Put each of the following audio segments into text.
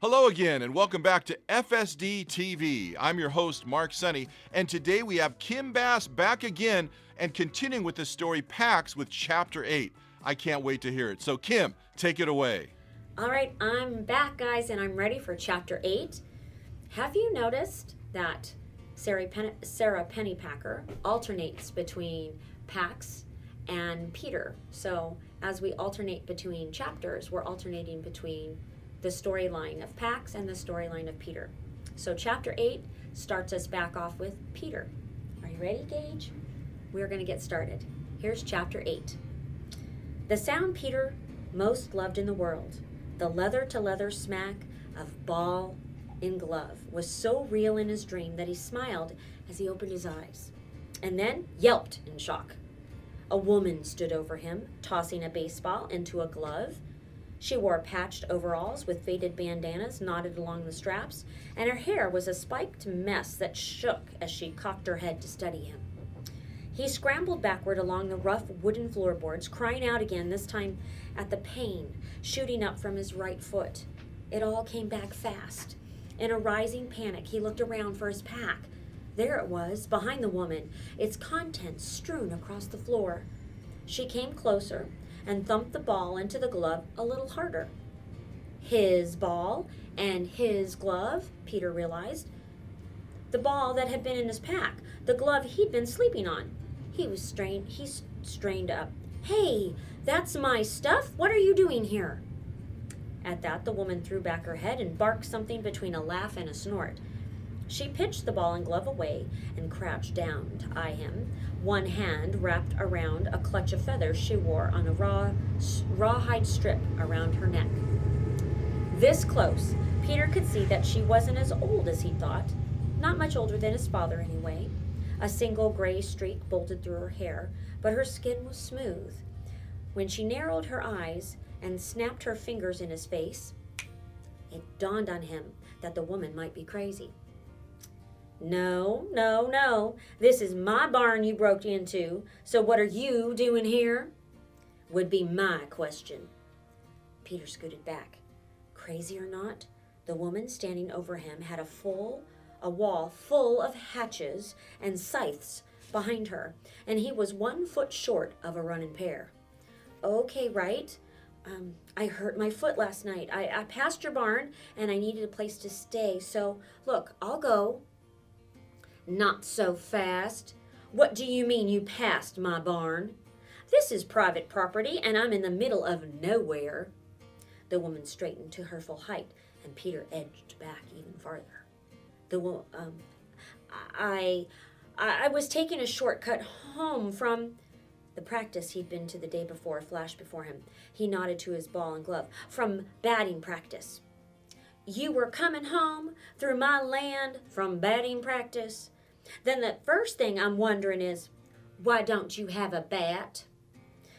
Hello again, and welcome back to FSD TV. I'm your host, Mark Sonny, and today we have Kim Bass back again and continuing with the story Pax with Chapter 8. I can't wait to hear it. So, Kim, take it away. All right, I'm back, guys, and I'm ready for Chapter 8. Have you noticed that Sarah Pennypacker alternates between Pax and Peter? So, as we alternate between chapters, we're alternating between the storyline of Pax and the storyline of Peter. So Chapter 8 starts us back off with Peter. Are you ready, Gage? We're going to get started. Here's Chapter 8. The sound Peter most loved in the world, the leather-to-leather smack of ball in glove, was so real in his dream that he smiled as he opened his eyes, and then yelped in shock. A woman stood over him, tossing a baseball into a glove. She wore patched overalls with faded bandanas knotted along the straps, and her hair was a spiked mess that shook as she cocked her head to study him. He scrambled backward along the rough wooden floorboards, crying out again, this time at the pain shooting up from his right foot. It all came back fast. In a rising panic, he looked around for his pack. There it was, behind the woman, its contents strewn across the floor. She came closer and thumped the ball into the glove a little harder. His ball and his glove, Peter realized. The ball that had been in his pack, the glove he'd been sleeping on. He strained up. "Hey, that's my stuff. What are you doing here?" At that, the woman threw back her head and barked something between a laugh and a snort. She pitched the ball and glove away and crouched down to eye him, one hand wrapped around a clutch of feathers she wore on a rawhide strip around her neck. This close, Peter could see that she wasn't as old as he thought, not much older than his father anyway. A single gray streak bolted through her hair, but her skin was smooth. When she narrowed her eyes and snapped her fingers in his face, it dawned on him that the woman might be crazy. No. This is my barn you broke into, so what are you doing here? Would be my question. Peter scooted back. Crazy or not, the woman standing over him had a wall full of hatches and scythes behind her, and he was 1 foot short of a running pair. Okay, right. I hurt my foot last night. I passed your barn, and I needed a place to stay, so look, I'll go. Not so fast. What do you mean you passed my barn? This is private property, and I'm in the middle of nowhere. The woman straightened to her full height, and Peter edged back even farther. I was taking a shortcut home from the practice he'd been to the day before flashed before him. He nodded to his ball and glove. From batting practice. You were coming home through my land from batting practice? Then the first thing I'm wondering is, why don't you have a bat?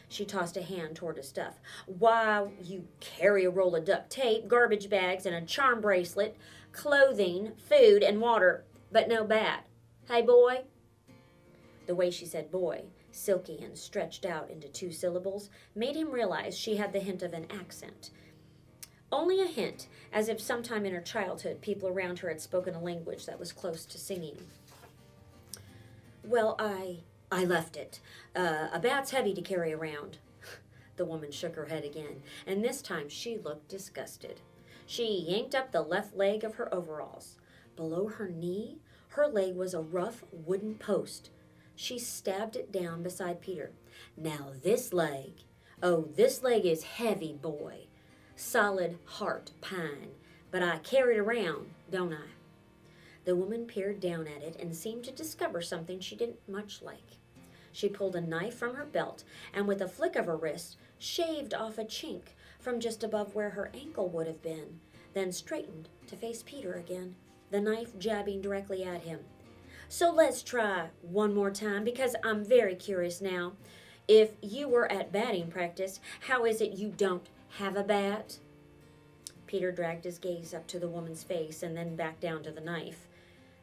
She tossed a hand toward his stuff. Why, you carry a roll of duct tape, garbage bags, and a charm bracelet, clothing, food, and water, but no bat. Hey, boy? The way she said boy, silky and stretched out into 2 syllables, made him realize she had the hint of an accent. Only a hint, as if sometime in her childhood people around her had spoken a language that was close to singing. Well, I left it. A bat's heavy to carry around. The woman shook her head again, and this time she looked disgusted. She yanked up the left leg of her overalls. Below her knee, her leg was a rough wooden post. She stabbed it down beside Peter. Now this leg is heavy, boy. Solid heart pine, but I carry it around, don't I? The woman peered down at it and seemed to discover something she didn't much like. She pulled a knife from her belt and with a flick of her wrist shaved off a chink from just above where her ankle would have been, then straightened to face Peter again, the knife jabbing directly at him. So let's try one more time, because I'm very curious now. If you were at batting practice, how is it you don't have a bat? Peter dragged his gaze up to the woman's face and then back down to the knife.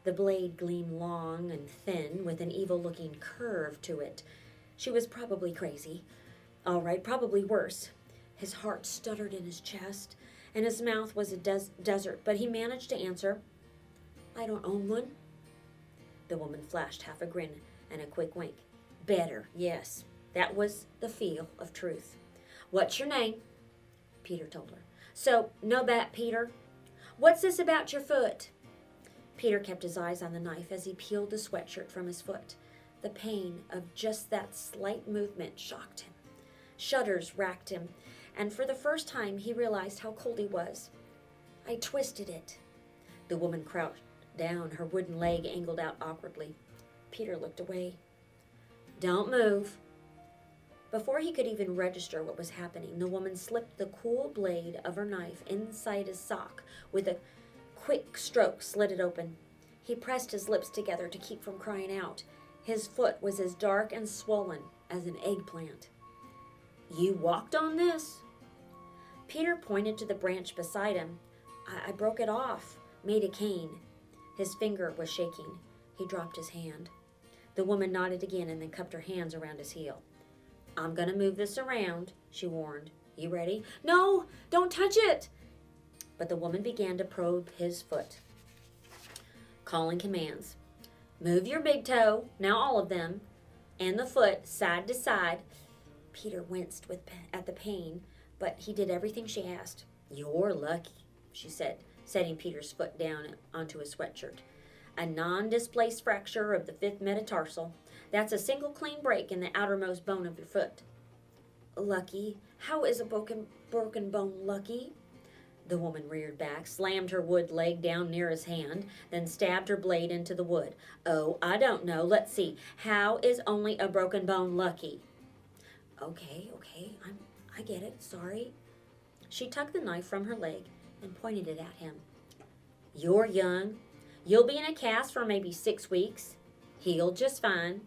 The blade gleamed long and thin with an evil-looking curve to it. She was probably crazy. All right, probably worse. His heart stuttered in his chest, and his mouth was a desert, but he managed to answer, "I don't own one." The woman flashed half a grin and a quick wink. Better, yes. That was the feel of truth. "What's your name?" Peter told her. "So, no bat, Peter. What's this about your foot?" Peter kept his eyes on the knife as he peeled the sweatshirt from his foot. The pain of just that slight movement shocked him. Shudders racked him, and for the first time he realized how cold he was. "I twisted it." The woman crouched down, her wooden leg angled out awkwardly. Peter looked away. "Don't move." Before he could even register what was happening, the woman slipped the cool blade of her knife inside his sock. With a quick stroke, slid it open. He pressed his lips together to keep from crying out. His foot was as dark and swollen as an eggplant. "You walked on this?" Peter pointed to the branch beside him. I broke it off, made a cane." His finger was shaking. He dropped his hand. The woman nodded again and then cupped her hands around his heel. "I'm going to move this around," she warned. "You ready?" "No, don't touch it!" But the woman began to probe his foot, calling commands. "Move your big toe, now all of them, and the foot side to side." Peter winced at the pain, but he did everything she asked. "You're lucky," she said, setting Peter's foot down onto his sweatshirt. "A non-displaced fracture of the 5th metatarsal. That's a single clean break in the outermost bone of your foot." "Lucky? How is a broken bone lucky?" The woman reared back, slammed her wood leg down near his hand, then stabbed her blade into the wood. "Oh, I don't know. Let's see. How is only a broken bone lucky?" Okay, I get it. Sorry." She tugged the knife from her leg and pointed it at him. "You're young. You'll be in a cast for maybe 6 weeks. Heal just fine."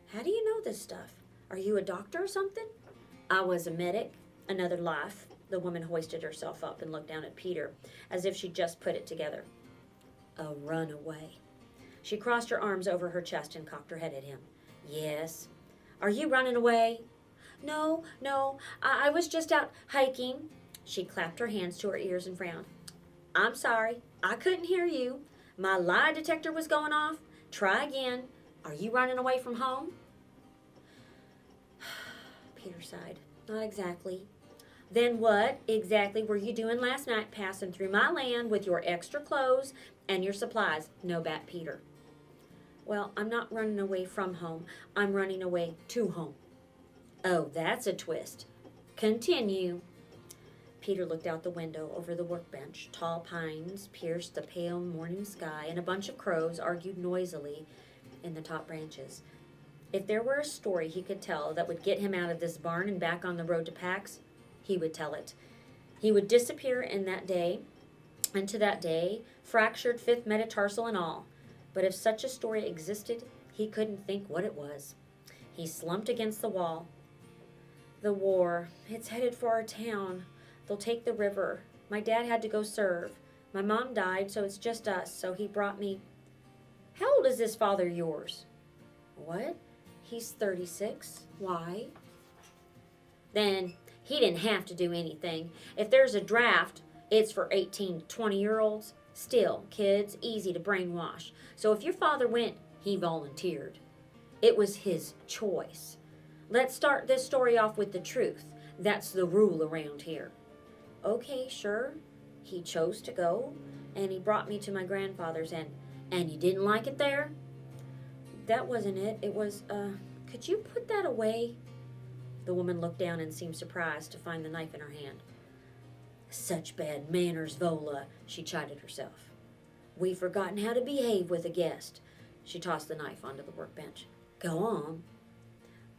"How do you know this stuff? Are you a doctor or something?" "I was a medic. Another life." The woman hoisted herself up and looked down at Peter as if she'd just put it together. "A runaway." She crossed her arms over her chest and cocked her head at him. "Yes." "Are you running away?" No, I was just out hiking." She clapped her hands to her ears and frowned. "I'm sorry. I couldn't hear you. My lie detector was going off. Try again. Are you running away from home?" Peter sighed. "Not exactly." "Then what exactly were you doing last night passing through my land with your extra clothes and your supplies?" "No bat, Peter." "Well, I'm not running away from home. I'm running away to home." "Oh, that's a twist. Continue." Peter looked out the window over the workbench. Tall pines pierced the pale morning sky, and a bunch of crows argued noisily in the top branches. If there were a story he could tell that would get him out of this barn and back on the road to Pax, he would tell it. He would disappear into that day, fractured 5th metatarsal and all. But if such a story existed, he couldn't think what it was. He slumped against the wall. "The war. It's headed for our town. They'll take the river. My dad had to go serve. My mom died, so it's just us, so he brought me." "How old is this father yours?" "What? He's 36. Why?" "Then he didn't have to do anything. If there's a draft, it's for 18 to 20-year-olds. Still, kids, easy to brainwash. So if your father went, he volunteered. It was his choice. Let's start this story off with the truth. That's the rule around here." "Okay, sure. He chose to go, and he brought me to my grandfather's, and you didn't like it there?" "That wasn't it. It was, could you put that away?" The woman looked down and seemed surprised to find the knife in her hand. "Such bad manners, Vola," she chided herself. "We've forgotten how to behave with a guest." She tossed the knife onto the workbench. "Go on."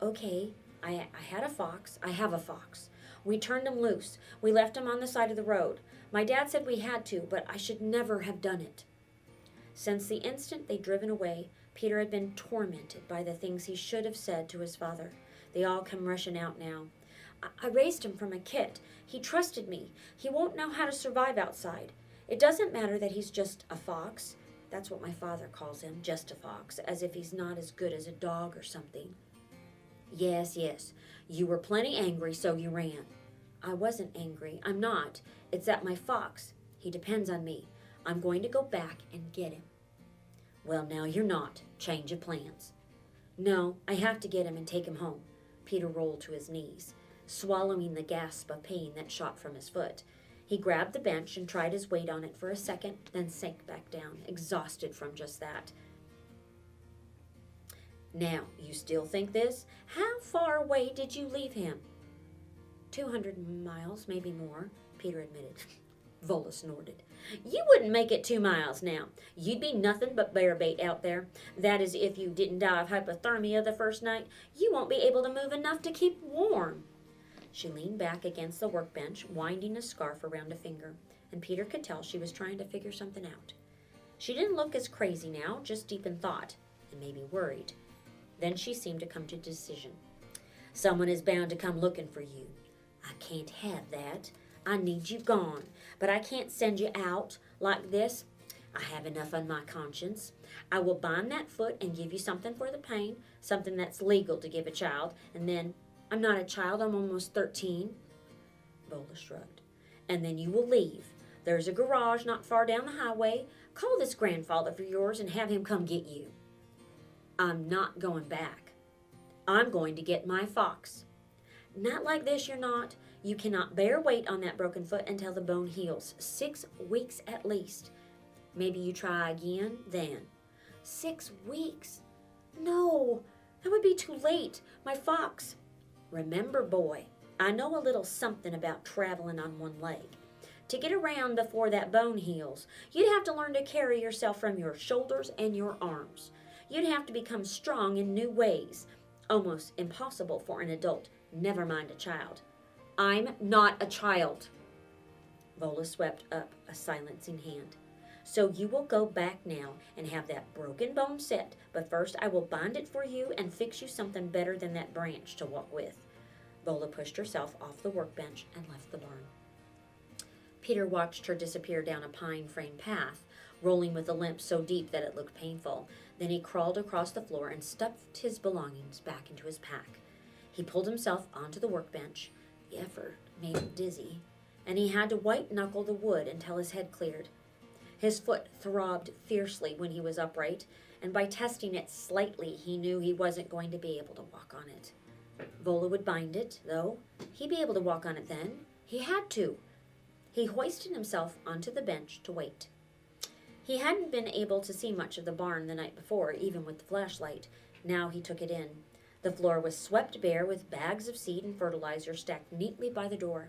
"Okay, I have a fox. We turned him loose. We left him on the side of the road. My dad said we had to, but I should never have done it." Since the instant they'd driven away, Peter had been tormented by the things he should have said to his father. They all come rushing out now. I raised him from a kit. He trusted me. He won't know how to survive outside. It doesn't matter that he's just a fox. That's what my father calls him, just a fox, as if he's not as good as a dog or something." Yes. You were plenty angry, so you ran." I wasn't angry. I'm not. It's that my fox, he depends on me. I'm going to go back and get him. Well, now you're not. Change of plans. No, I have to get him and take him home. Peter rolled to his knees, swallowing the gasp of pain that shot from his foot. He grabbed the bench and tried his weight on it for a second, then sank back down, exhausted from just that. Now, you still think this? How far away did you leave him? 200 miles, maybe more, Peter admitted. Vola snorted. You wouldn't make it 2 miles now. You'd be nothing but bear bait out there. That is, if you didn't die of hypothermia the first night. You won't be able to move enough to keep warm. She leaned back against the workbench, winding a scarf around a finger, and Peter could tell she was trying to figure something out. She didn't look as crazy now, just deep in thought, and maybe worried. Then she seemed to come to a decision. Someone is bound to come looking for you. I can't have that. I need you gone, but I can't send you out like this. I have enough on my conscience. I will bind that foot and give you something for the pain, something that's legal to give a child, and then, I'm not a child, I'm almost 13. Vola shrugged. And then you will leave. There's a garage not far down the highway. Call this grandfather of yours and have him come get you. I'm not going back. I'm going to get my fox. Not like this, you're not. You cannot bear weight on that broken foot until the bone heals. 6 weeks at least. Maybe you try again then. 6 weeks? No, that would be too late. My fox. Remember, boy, I know a little something about traveling on one leg. To get around before that bone heals, you'd have to learn to carry yourself from your shoulders and your arms. You'd have to become strong in new ways. Almost impossible for an adult, never mind a child. I'm not a child. Vola swept up a silencing hand. So you will go back now and have that broken bone set, but first I will bind it for you and fix you something better than that branch to walk with. Vola pushed herself off the workbench and left the barn. Peter watched her disappear down a pine-framed path, rolling with a limp so deep that it looked painful. Then he crawled across the floor and stuffed his belongings back into his pack. He pulled himself onto the workbench. The effort made him dizzy, and he had to white-knuckle the wood until his head cleared. His foot throbbed fiercely when he was upright, and by testing it slightly, he knew he wasn't going to be able to walk on it. Vola would bind it, though. He'd be able to walk on it then. He had to. He hoisted himself onto the bench to wait. He hadn't been able to see much of the barn the night before, even with the flashlight. Now he took it in. The floor was swept bare with bags of seed and fertilizer stacked neatly by the door.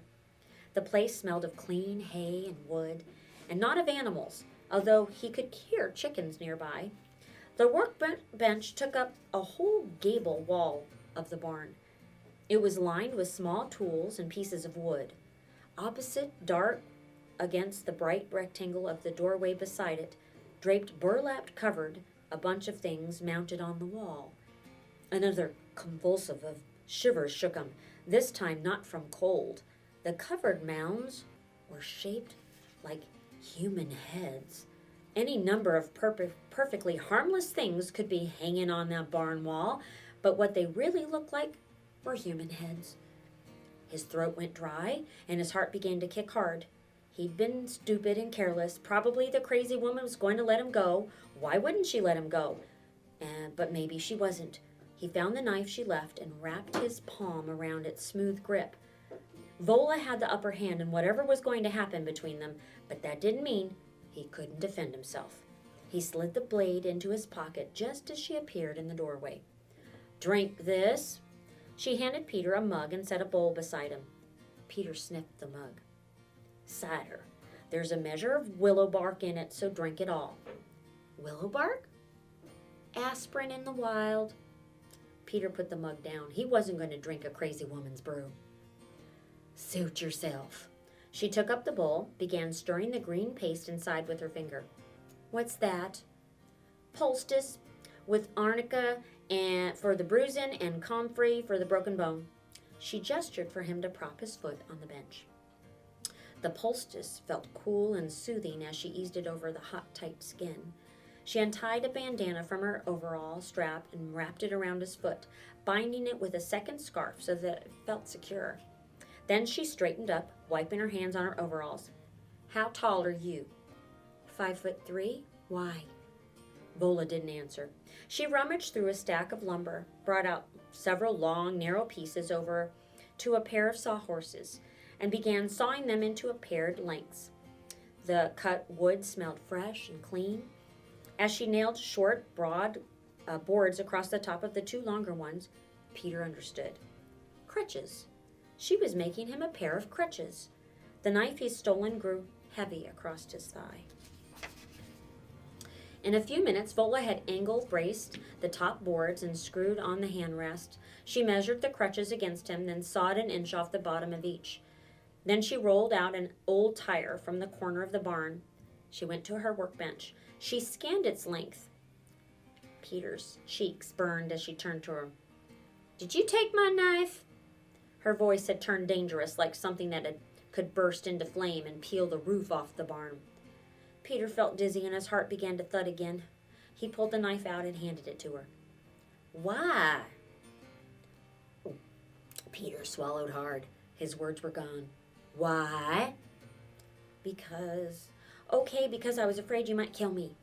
The place smelled of clean hay and wood, and not of animals, although he could hear chickens nearby. The workbench took up a whole gable wall of the barn. It was lined with small tools and pieces of wood. Opposite, dark against the bright rectangle of the doorway beside it, draped burlap covered a bunch of things mounted on the wall. Another convulsive of shivers shook him, this time not from cold. The covered mounds were shaped like human heads. Any number of perfectly harmless things could be hanging on that barn wall, but what they really looked like were human heads. His throat went dry, and his heart began to kick hard. He'd been stupid and careless. Probably the crazy woman was going to let him go. Why wouldn't she let him go? But maybe she wasn't. He found the knife she left and wrapped his palm around its smooth grip. Vola had the upper hand in whatever was going to happen between them, but that didn't mean he couldn't defend himself. He slid the blade into his pocket just as she appeared in the doorway. Drink this. She handed Peter a mug and set a bowl beside him. Peter sniffed the mug. Cider. There's a measure of willow bark in it, so drink it all. Willow bark? Aspirin in the wild. Peter put the mug down. He wasn't going to drink a crazy woman's brew. Suit yourself. She took up the bowl, began stirring the green paste inside with her finger. What's that? Poultice with arnica and for the bruising and comfrey for the broken bone. She gestured for him to prop his foot on the bench. The poultice felt cool and soothing as she eased it over the hot, tight skin. She untied a bandana from her overall strap and wrapped it around his foot, binding it with a second scarf so that it felt secure. Then she straightened up, wiping her hands on her overalls. How tall are you? 5'3". Why? Vola didn't answer. She rummaged through a stack of lumber, brought out several long, narrow pieces over to a pair of sawhorses, and began sawing them into paired lengths. The cut wood smelled fresh and clean. As she nailed short, broad boards across the top of the two longer ones, Peter understood. Crutches. She was making him a pair of crutches. The knife he'd stolen grew heavy across his thigh. In a few minutes, Vola had angle-braced the top boards and screwed on the handrest. She measured the crutches against him, then sawed an inch off the bottom of each. Then she rolled out an old tire from the corner of the barn. She went to her workbench. She scanned its length. Peter's cheeks burned as she turned to her. Did you take my knife? Her voice had turned dangerous, like something that could burst into flame and peel the roof off the barn. Peter felt dizzy and his heart began to thud again. He pulled the knife out and handed it to her. Why? Peter swallowed hard. His words were gone. Why? Because I was afraid you might kill me.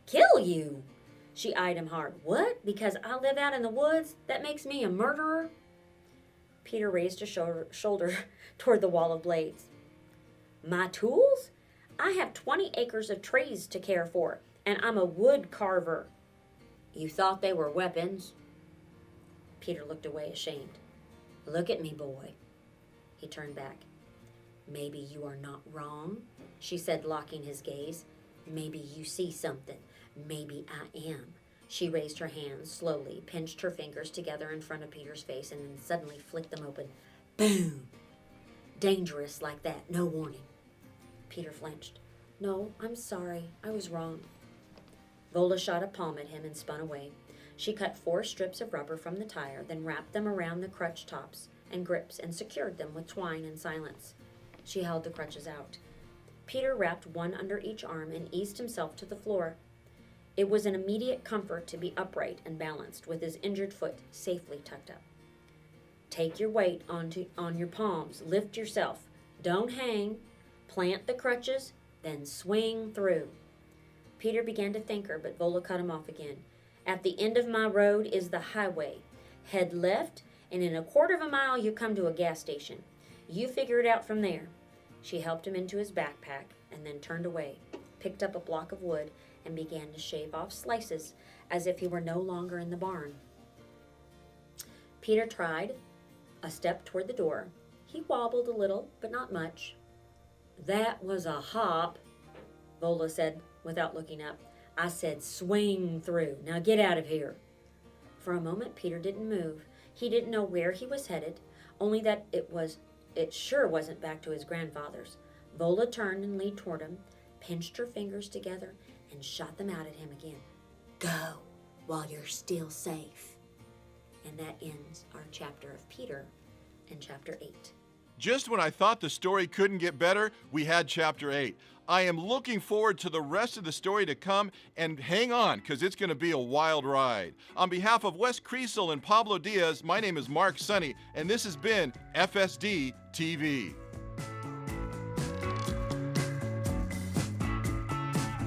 Kill you? She eyed him hard. What? Because I live out in the woods? That makes me a murderer? Peter raised his shoulder toward the wall of blades. My tools? I have 20 acres of trees to care for, and I'm a wood carver. You thought they were weapons? Peter looked away ashamed. Look at me, boy. He turned back. Maybe you are not wrong, she said, locking his gaze. Maybe you see something. Maybe I am. She raised her hands slowly, pinched her fingers together in front of Peter's face, and then suddenly flicked them open. Boom! Dangerous like that, no warning. Peter flinched. No, I'm sorry. I was wrong. Vola shot a palm at him and spun away. She cut 4 strips of rubber from the tire, then wrapped them around the crutch tops and grips and secured them with twine in silence. She held the crutches out. Peter wrapped one under each arm and eased himself to the floor. It was an immediate comfort to be upright and balanced, with his injured foot safely tucked up. Take your weight on your palms. Lift yourself. Don't hang. Plant the crutches, then swing through. Peter began to thank her, but Vola cut him off again. At the end of my road is the highway. Head left, and in a quarter of a mile you come to a gas station. You figure it out from there. She helped him into his backpack and then turned away, picked up a block of wood, and began to shave off slices as if he were no longer in the barn. Peter tried a step toward the door. He wobbled a little, but not much. That was a hop, Vola said without looking up. I said swing through. Now get out of here. For a moment, Peter didn't move. He didn't know where he was headed, only that it sure wasn't back to his grandfather's. Vola turned and leaned toward him, pinched her fingers together, and shot them out at him again. Go while you're still safe. And that ends our chapter of Peter in chapter 8. Just when I thought the story couldn't get better, we had chapter 8. I am looking forward to the rest of the story to come, and hang on, because it's going to be a wild ride. On behalf of Wes Creasel and Pablo Diaz, my name is Mark Sonny, and this has been FSD TV.